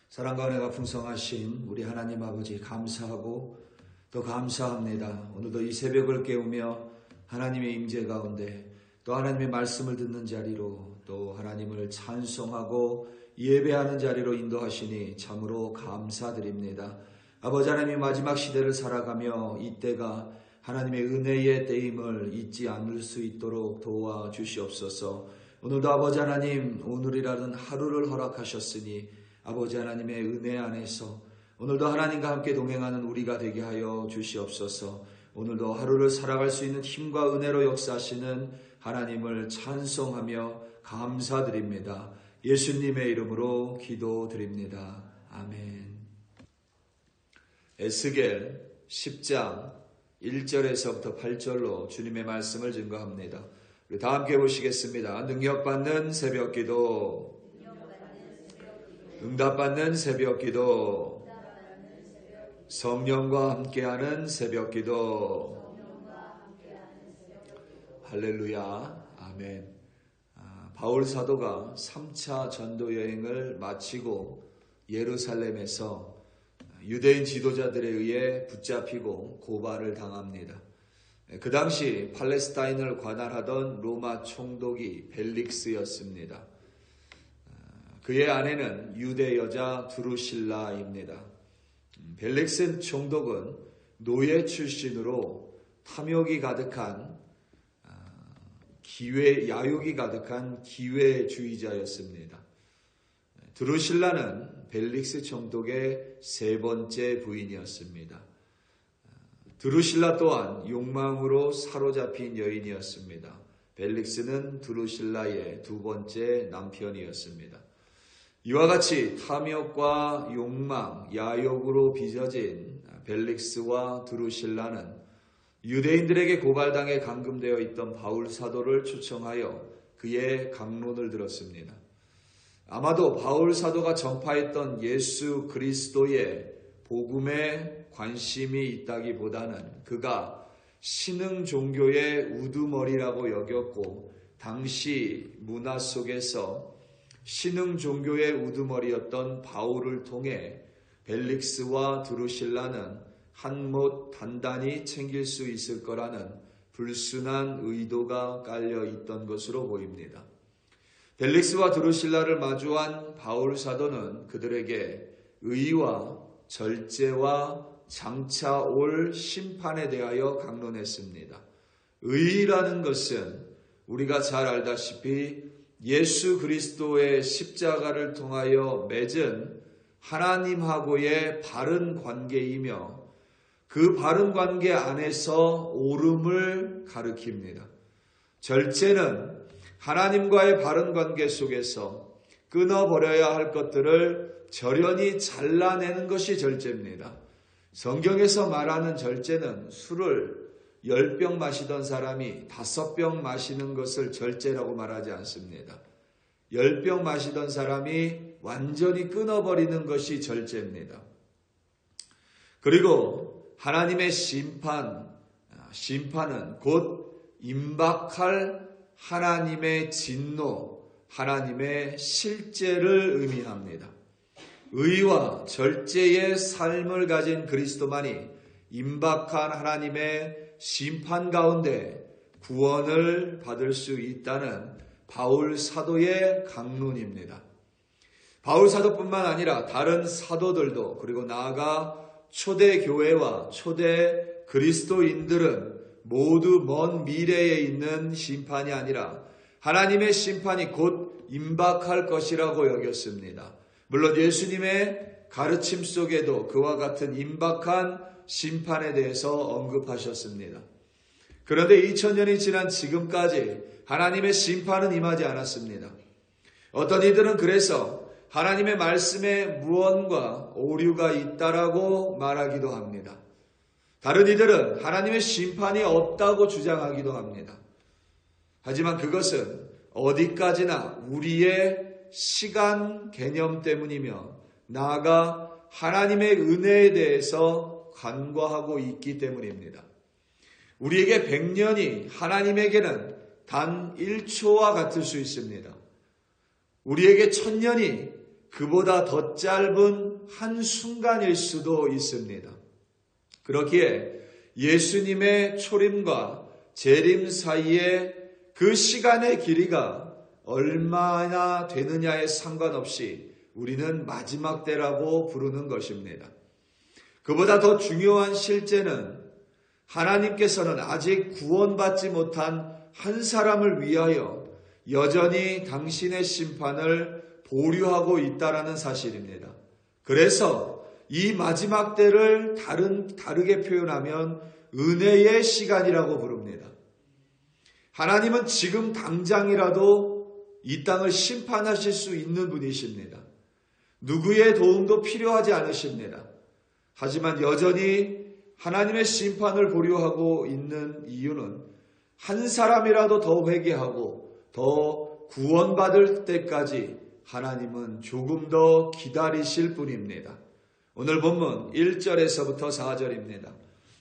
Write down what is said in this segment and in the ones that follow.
사랑과 은혜가 풍성하신 우리 하나님 아버지 감사하고 또 감사합니다. 오늘도 이 새벽을 깨우며 하나님의 임재 가운데 또 하나님의 말씀을 듣는 자리로 또 하나님을 찬송하고 예배하는 자리로 인도하시니 참으로 감사드립니다. 아버지 하나님, 마지막 시대를 살아가며 이때가 하나님의 은혜의 때임을 잊지 않을 수 있도록 도와주시옵소서. 오늘도 아버지 하나님, 오늘이라는 하루를 허락하셨으니 아버지 하나님의 은혜 안에서 오늘도 하나님과 함께 동행하는 우리가 되게 하여 주시옵소서. 오늘도 하루를 살아갈 수 있는 힘과 은혜로 역사하시는 하나님을 찬송하며 감사드립니다. 예수님의 이름으로 기도드립니다. 아멘. 에스겔 10장 1절에서부터 8절로 주님의 말씀을 증거합니다. 우리 다 함께 보시겠습니다. 능력받는 새벽기도, 응답받는 새벽기도, 성령과 함께하는 새벽기도. 할렐루야. 아멘. 바울 사도가 3차 전도 여행을 마치고 예루살렘에서 유대인 지도자들에 의해 붙잡히고 고발을 당합니다. 그 당시 팔레스타인을 관할하던 로마 총독이 벨릭스였습니다. 그의 아내는 유대 여자 드루실라입니다. 벨릭스 총독은 노예 출신으로 탐욕이 가득한 야욕이 가득한 기회주의자였습니다. 드루실라는 벨릭스 총독의 세 번째 부인이었습니다. 드루실라 또한 욕망으로 사로잡힌 여인이었습니다. 벨릭스는 드루실라의 두 번째 남편이었습니다. 이와 같이 탐욕과 욕망, 야욕으로 빚어진 벨릭스와 드루실라는 유대인들에게 고발당해 감금되어 있던 바울 사도를 초청하여 그의 강론을 들었습니다. 아마도 바울 사도가 전파했던 예수 그리스도의 복음에 관심이 있다기보다는 그가 신흥 종교의 우두머리라고 여겼고 당시 문화 속에서 신흥 종교의 우두머리였던 바울을 통해 벨릭스와 드루실라는 한몫 단단히 챙길 수 있을 거라는 불순한 의도가 깔려 있던 것으로 보입니다. 벨릭스와 드루실라를 마주한 바울 사도는 그들에게 의와 절제와 장차 올 심판에 대하여 강론했습니다. 의라는 것은 우리가 잘 알다시피 예수 그리스도의 십자가를 통하여 맺은 하나님하고의 바른 관계이며 그 바른 관계 안에서 옳음을 가리킵니다. 절제는 하나님과의 바른 관계 속에서 끊어버려야 할 것들을 절연히 잘라내는 것이 절제입니다. 성경에서 말하는 절제는 술을 10병 마시던 사람이 5병 마시는 것을 절제라고 말하지 않습니다. 10병 마시던 사람이 완전히 끊어버리는 것이 절제입니다. 그리고 하나님의 심판은 곧 임박할 하나님의 진노, 하나님의 실제를 의미합니다. 의와 절제의 삶을 가진 그리스도만이 임박한 하나님의 심판 가운데 구원을 받을 수 있다는 바울 사도의 강론입니다. 바울 사도뿐만 아니라 다른 사도들도 그리고 나아가 초대 교회와 초대 그리스도인들은 모두 먼 미래에 있는 심판이 아니라 하나님의 심판이 곧 임박할 것이라고 여겼습니다. 물론 예수님의 가르침 속에도 그와 같은 임박한 심판에 대해서 언급하셨습니다. 그런데 2000년이 지난 지금까지 하나님의 심판은 임하지 않았습니다. 어떤 이들은 그래서 하나님의 말씀에 무언가 오류가 있다라고 말하기도 합니다. 다른 이들은 하나님의 심판이 없다고 주장하기도 합니다. 하지만 그것은 어디까지나 우리의 시간 개념 때문이며 나아가 하나님의 은혜에 대해서 간과하고 있기 때문입니다. 우리에게 100년이 하나님에게는 단 1초와 같을 수 있습니다. 우리에게 1000년이 그보다 더 짧은 한순간일 수도 있습니다. 그렇기에 예수님의 초림과 재림 사이에 그 시간의 길이가 얼마나 되느냐에 상관없이 우리는 마지막 때라고 부르는 것입니다. 그보다 더 중요한 실제는 하나님께서는 아직 구원받지 못한 한 사람을 위하여 여전히 당신의 심판을 보류하고 있다라는 사실입니다. 그래서 이 마지막 때를 다르게 표현하면 은혜의 시간이라고 부릅니다. 하나님은 지금 당장이라도 이 땅을 심판하실 수 있는 분이십니다. 누구의 도움도 필요하지 않으십니다. 하지만 여전히 하나님의 심판을 보류하고 있는 이유는 한 사람이라도 더 회개하고 더 구원받을 때까지 하나님은 조금 더 기다리실 뿐입니다. 오늘 본문 1절에서부터 4절입니다.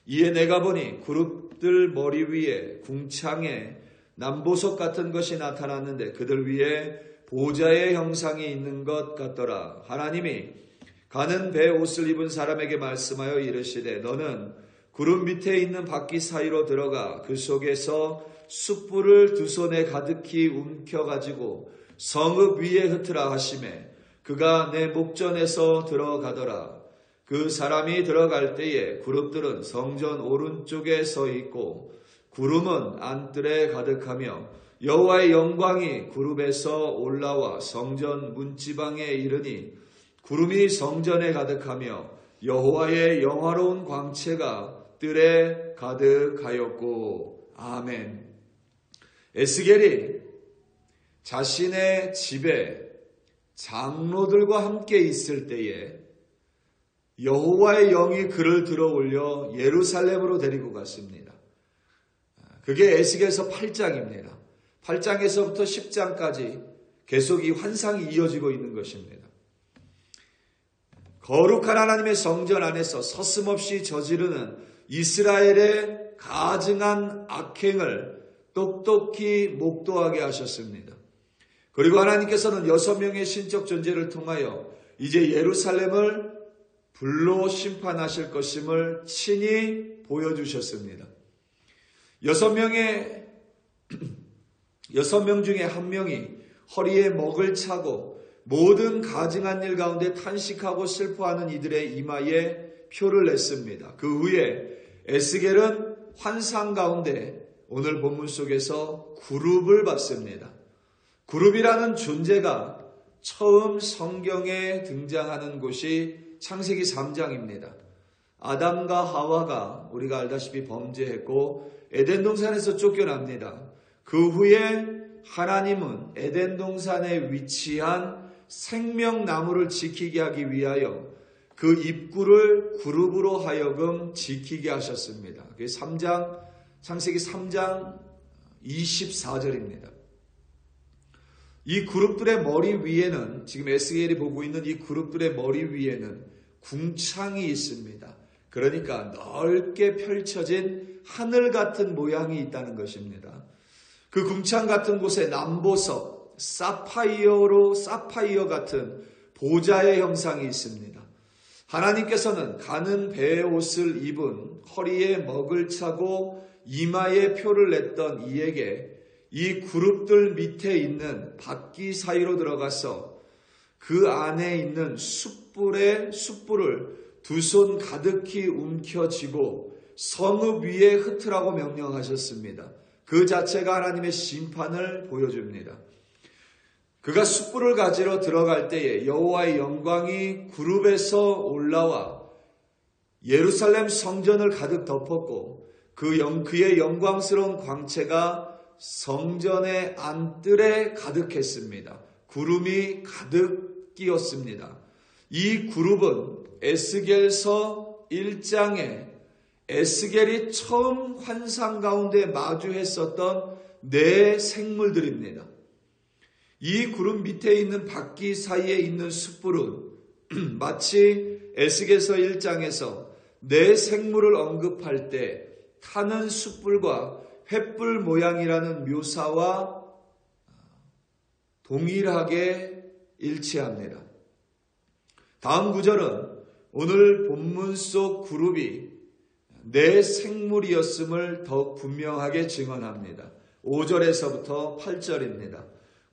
이에 내가 보니 그룹들 머리 위에 궁창에 남보석 같은 것이 나타났는데 그들 위에 보좌의 형상이 있는 것 같더라. 하나님이 가는 배 옷을 입은 사람에게 말씀하여 이르시되 너는 구름 밑에 있는 바퀴 사이로 들어가 그 속에서 숯불을 두 손에 가득히 움켜가지고 성읍 위에 흩으라 하시매 그가 내 목전에서 들어가더라. 그 사람이 들어갈 때에 그룹들은 성전 오른쪽에 서 있고 구름은 안뜰에 가득하며 여호와의 영광이 그룹에서 올라와 성전 문지방에 이르니 구름이 성전에 가득하며 여호와의 영화로운 광채가 뜰에 가득하였고. 아멘. 에스겔이 자신의 집에 장로들과 함께 있을 때에 여호와의 영이 그를 들어올려 예루살렘으로 데리고 갔습니다. 그게 에스겔서 8장입니다. 8장에서부터 10장까지 계속 이 환상이 이어지고 있는 것입니다. 거룩한 하나님의 성전 안에서 서슴없이 저지르는 이스라엘의 가증한 악행을 똑똑히 목도하게 하셨습니다. 그리고 하나님께서는 6명의 신적 존재를 통하여 이제 예루살렘을 불로 심판하실 것임을 친히 보여주셨습니다. 6명 중에 한 명이 허리에 먹을 차고 모든 가증한 일 가운데 탄식하고 슬퍼하는 이들의 이마에 표를 냈습니다. 그 후에 에스겔은 환상 가운데 오늘 본문 속에서 그룹을 봤습니다. 그룹이라는 존재가 처음 성경에 등장하는 곳이 창세기 3장입니다. 아담과 하와가 우리가 알다시피 범죄했고 에덴 동산에서 쫓겨납니다. 그 후에 하나님은 에덴 동산에 위치한 생명나무를 지키게 하기 위하여 그 입구를 그룹으로 하여금 지키게 하셨습니다. 그게 창세기 3장 24절입니다. 이 그룹들의 머리 위에는 지금 에스겔이 보고 있는 이 그룹들의 머리 위에는 궁창이 있습니다. 그러니까 넓게 펼쳐진 하늘 같은 모양이 있다는 것입니다. 그 궁창 같은 곳에 남보석, 사파이어 같은 보좌의 형상이 있습니다. 하나님께서는 가는 배의 옷을 입은 허리에 먹을 차고 이마에 표를 냈던 이에게 이 그룹들 밑에 있는 바퀴 사이로 들어가서 그 안에 있는 숯불을 두 손 가득히 움켜쥐고 성읍 위에 흩으라고 명령하셨습니다. 그 자체가 하나님의 심판을 보여줍니다. 그가 숯불을 가지러 들어갈 때에 여호와의 영광이 그룹에서 올라와 예루살렘 성전을 가득 덮었고 그의 영광스러운 광채가 성전의 안뜰에 가득했습니다. 구름이 가득 끼었습니다. 이 그룹은 에스겔서 1장에 에스겔이 처음 환상 가운데 마주했었던 네 생물들입니다. 이 구름 밑에 있는 바퀴 사이에 있는 숯불은 마치 에스겔서 1장에서 네 생물을 언급할 때 타는 숯불과 횃불 모양이라는 묘사와 동일하게 일치합니다. 다음 구절은 오늘 본문 속 그룹이 내 생물이었음을 더욱 분명하게 증언합니다. 5절에서부터 8절입니다.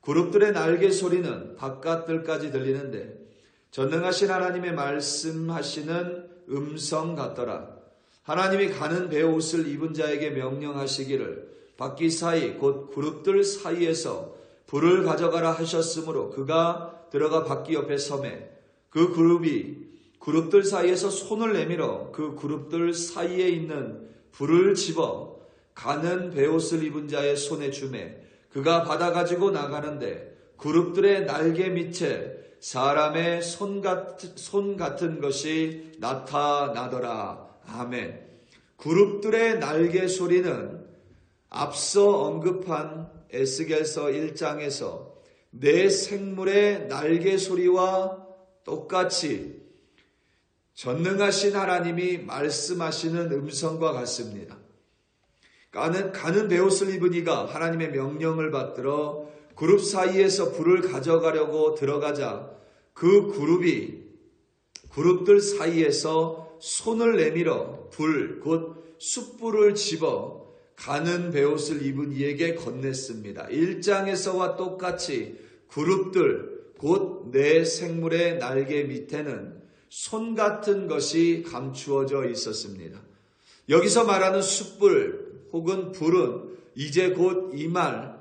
그룹들의 날개 소리는 바깥들까지 들리는데 전능하신 하나님의 말씀하시는 음성 같더라. 하나님이 가는 베옷을 입은 자에게 명령하시기를 바퀴 사이 곧 그룹들 사이에서 불을 가져가라 하셨으므로 그가 들어가 바퀴 옆에 서매 그 그룹이 그룹들 사이에서 손을 내밀어 그 그룹들 사이에 있는 불을 집어 가는 베옷을 입은 자의 손에 주매 그가 받아가지고 나가는데 그룹들의 날개 밑에 사람의 손 같은 것이 나타나더라. 아멘. 그룹들의 날개 소리는 앞서 언급한 에스겔서 1장에서 내 생물의 날개 소리와 똑같이 전능하신 하나님이 말씀하시는 음성과 같습니다. 가는 베옷을 입은 이가 하나님의 명령을 받들어 그룹 사이에서 불을 가져가려고 들어가자 그 그룹들 사이에서 손을 내밀어 불, 곧 숯불을 집어 가는 베옷을 입은 이에게 건넸습니다. 1장에서와 똑같이 그룹들, 곧 내 생물의 날개 밑에는 손 같은 것이 감추어져 있었습니다. 여기서 말하는 숯불 혹은 불은 이제 곧 임할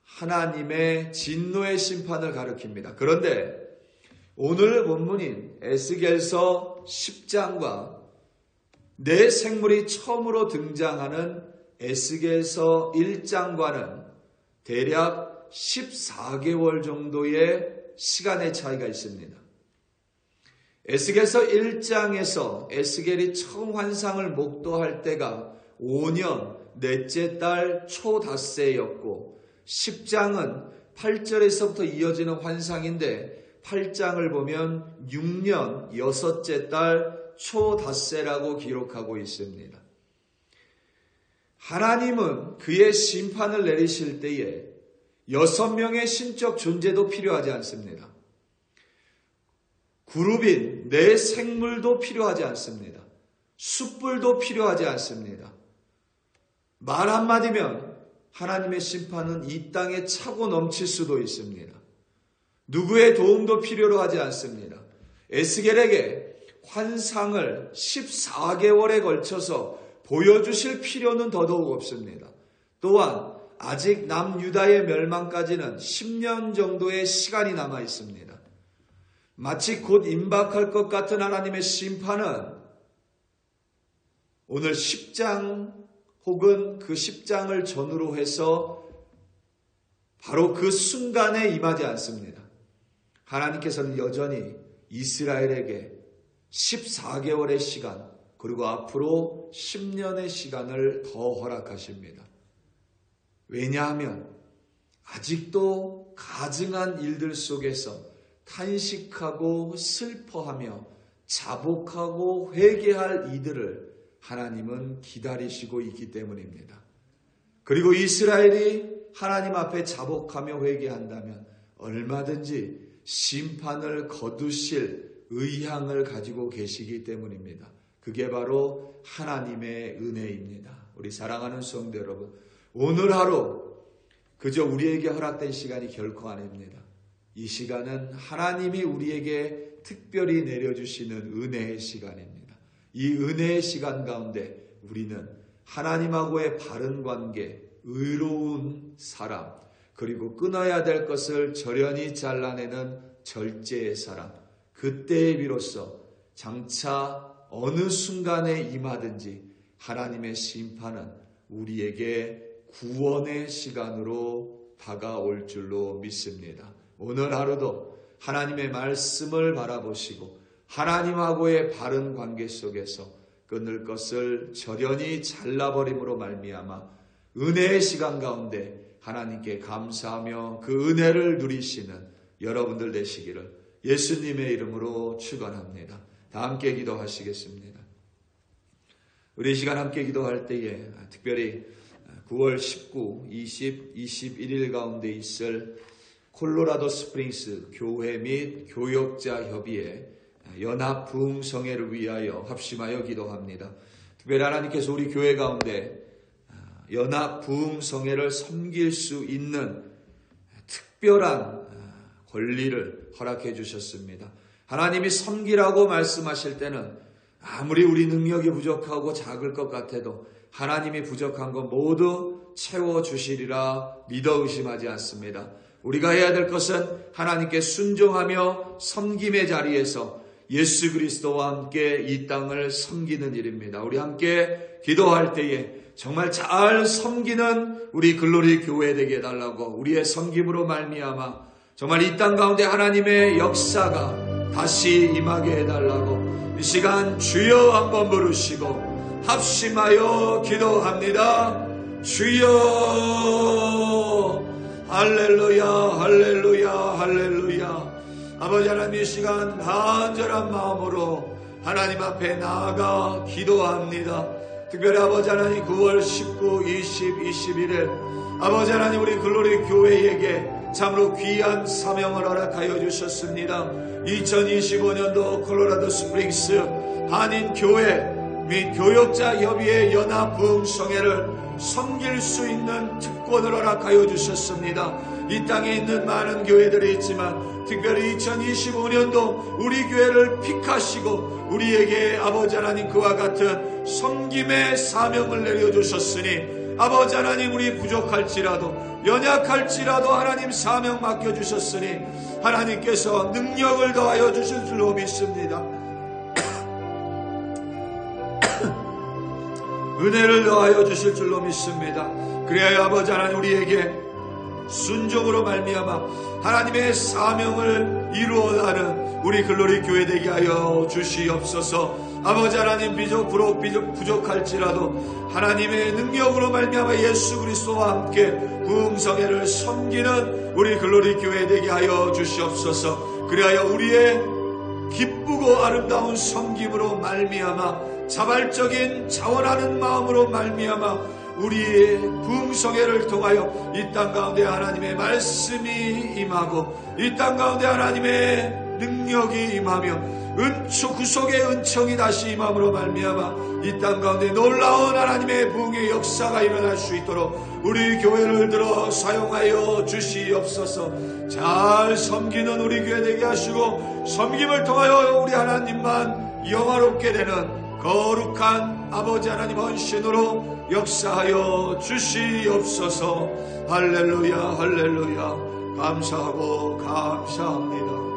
하나님의 진노의 심판을 가리킵니다. 그런데 오늘 본문인 에스겔서 10장과 내 생물이 처음으로 등장하는 에스겔서 1장과는 대략 14개월 정도의 시간의 차이가 있습니다. 에스겔서 1장에서 에스겔이 처음 환상을 목도할 때가 5년 넷째 달 초닷새였고 10장은 8절에서부터 이어지는 환상인데 8장을 보면 6년 여섯째 달 초닷새라고 기록하고 있습니다. 하나님은 그의 심판을 내리실 때에 6명의 신적 존재도 필요하지 않습니다. 그룹인 내 생물도 필요하지 않습니다. 숯불도 필요하지 않습니다. 말 한마디면 하나님의 심판은 이 땅에 차고 넘칠 수도 있습니다. 누구의 도움도 필요로 하지 않습니다. 에스겔에게 환상을 14개월에 걸쳐서 보여주실 필요는 더더욱 없습니다. 또한 아직 남유다의 멸망까지는 10년 정도의 시간이 남아 있습니다. 마치 곧 임박할 것 같은 하나님의 심판은 오늘 10장 혹은 그 10장을 전후로 해서 바로 그 순간에 임하지 않습니다. 하나님께서는 여전히 이스라엘에게 14개월의 시간 그리고 앞으로 10년의 시간을 더 허락하십니다. 왜냐하면 아직도 가증한 일들 속에서 탄식하고 슬퍼하며 자복하고 회개할 이들을 하나님은 기다리시고 있기 때문입니다. 그리고 이스라엘이 하나님 앞에 자복하며 회개한다면 얼마든지 심판을 거두실 의향을 가지고 계시기 때문입니다. 그게 바로 하나님의 은혜입니다. 우리 사랑하는 성도 여러분, 오늘 하루 그저 우리에게 허락된 시간이 결코 아닙니다. 이 시간은 하나님이 우리에게 특별히 내려주시는 은혜의 시간입니다. 이 은혜의 시간 가운데 우리는 하나님하고의 바른 관계, 의로운 사람, 그리고 끊어야 될 것을 절연히 잘라내는 절제의 사람, 그때에 비로소 장차 어느 순간에 임하든지 하나님의 심판은 우리에게 구원의 시간으로 다가올 줄로 믿습니다. 오늘 하루도 하나님의 말씀을 바라보시고 하나님하고의 바른 관계 속에서 끊을 것을 절연히 잘라버림으로 말미암아 은혜의 시간 가운데 하나님께 감사하며 그 은혜를 누리시는 여러분들 되시기를 예수님의 이름으로 축원합니다. 다 함께 기도하시겠습니다. 우리 이 시간 함께 기도할 때에 특별히 9월 19, 20, 21일 가운데 있을 콜로라도 스프링스 교회 및 교역자 협의회 연합 부흥성회를 위하여 합심하여 기도합니다. 특별히 하나님께서 우리 교회 가운데 연합 부흥성회를 섬길 수 있는 특별한 권리를 허락해 주셨습니다. 하나님이 섬기라고 말씀하실 때는 아무리 우리 능력이 부족하고 작을 것 같아도 하나님이 부족한 것 모두 채워주시리라 믿어 의심하지 않습니다. 우리가 해야 될 것은 하나님께 순종하며 섬김의 자리에서 예수 그리스도와 함께 이 땅을 섬기는 일입니다. 우리 함께 기도할 때에 정말 잘 섬기는 우리 글로리 교회 되게 해달라고, 우리의 섬김으로 말미암아 정말 이 땅 가운데 하나님의 역사가 다시 임하게 해달라고 이 시간 주여 한번 부르시고 합심하여 기도합니다. 주여, 할렐루야, 할렐루야, 할렐루야. 아버지 하나님, 이 시간 간절한 마음으로 하나님 앞에 나아가 기도합니다. 특별히 아버지 하나님 9월 19, 20, 21일 아버지 하나님 우리 글로리 교회에게 참으로 귀한 사명을 허락하여 주셨습니다. 2025년도 콜로라도 스프링스 한인교회 및 교역자 협의회 연합 부흥성회를 섬길 수 있는 특권을 허락하여 주셨습니다. 이 땅에 있는 많은 교회들이 있지만 특별히 2025년도 우리 교회를 픽하시고 우리에게 아버지 하나님 그와 같은 섬김의 사명을 내려주셨으니 아버지 하나님 우리 부족할지라도 연약할지라도 하나님 사명 맡겨주셨으니 하나님께서 능력을 더하여 주실 줄로 믿습니다. 은혜를 더하여 주실 줄로 믿습니다. 그래야 아버지 하나님 우리에게 순종으로 말미암아 하나님의 사명을 이루어가는 우리 글로리 교회 되게 하여 주시옵소서. 아버지 하나님 비록 부족할지라도 하나님의 능력으로 말미암아 예수 그리스도와 함께 부흥성회를 섬기는 우리 글로리 교회 되게 하여 주시옵소서. 그리하여 우리의 기쁘고 아름다운 섬김으로 말미암아 자발적인 자원하는 마음으로 말미암아 우리의 부흥성회를 통하여 이 땅 가운데 하나님의 말씀이 임하고 이 땅 가운데 하나님의 능력이 임하며 구속의 은총이 다시 임함으로 말미암아 이 땅 가운데 놀라운 하나님의 부흥의 역사가 일어날 수 있도록 우리 교회를 들어 사용하여 주시옵소서. 잘 섬기는 우리 교회 되게 하시고 섬김을 통하여 우리 하나님만 영화롭게 되는 거룩한 아버지 하나님 헌신으로 역사하여 주시옵소서. 할렐루야, 할렐루야. 감사하고 감사합니다.